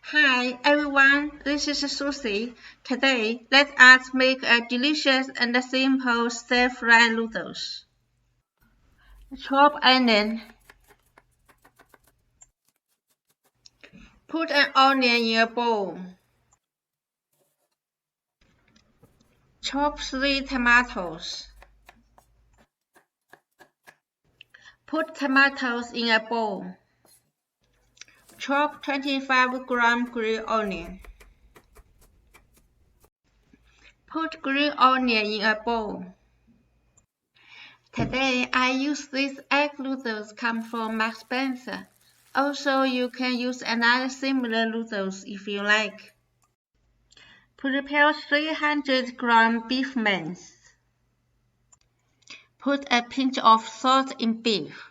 Hi everyone, this is Susie. Today, let us make a delicious and simple stir-fried noodles. Chop onion. Put an onion in a bowl. Chop 3 tomatoes. Put tomatoes in a bowl. Chop 25-gram green onion. Put green onion in a bowl. Today, I use these egg noodles come from Marks Spencer. Also, you can use another similar noodles if you like. Prepare 300-gram beef mince. Put a pinch of salt in beef.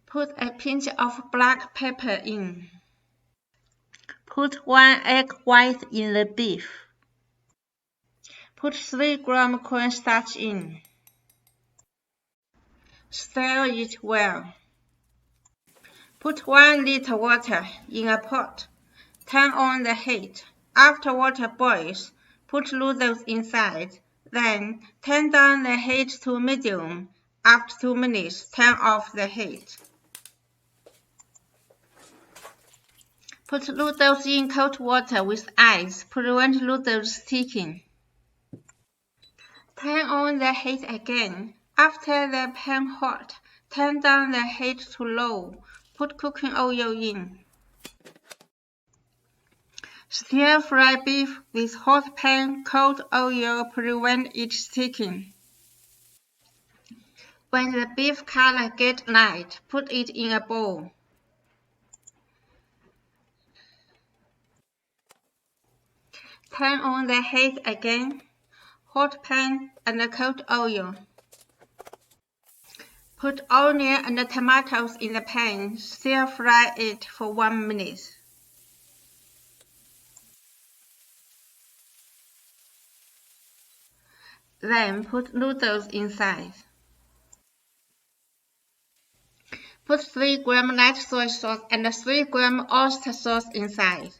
Put a pinch of black pepper in. Put 1 egg white in the beef. Put 3 gram cornstarch in. Stir it well. Put 1 liter water in a pot. Turn on the heat. After water boils, put noodles inside. Then, turn down the heat to medium. After 2 minutes, turn off the heat. Put noodles in cold water with ice. Prevent noodles sticking. Turn on the heat again. After the pan hot, turn down the heat to low. Put cooking oil in. Stir-fry beef with hot pan, cold oil prevent it sticking. When the beef color gets light, put it in a bowl. Turn on the heat again, hot pan and cold oil. Put onion and tomatoes in the pan, stir-fry it for 1 minute. Then put noodles inside. Put 3 gram light soy sauce and 3 gram oyster sauce inside.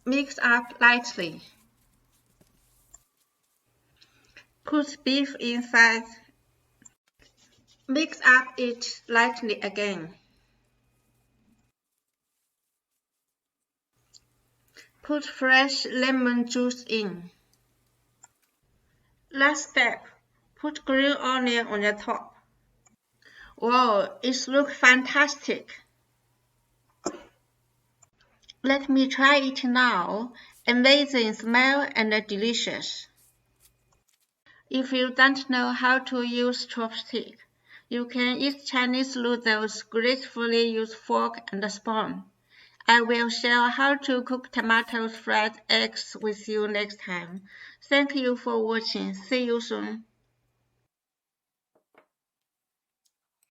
Mix up lightly. Put beef inside. Mix up it lightly again. Put fresh lemon juice in. Last step, put green onion on the top. Wow, it looks fantastic. Let me try it now. Amazing smell and delicious. If you don't know how to use chopstick, you can eat Chinese noodles gracefully use fork and spoon. I will share how to cook tomato fried eggs with you next time. Thank you for watching. See you soon.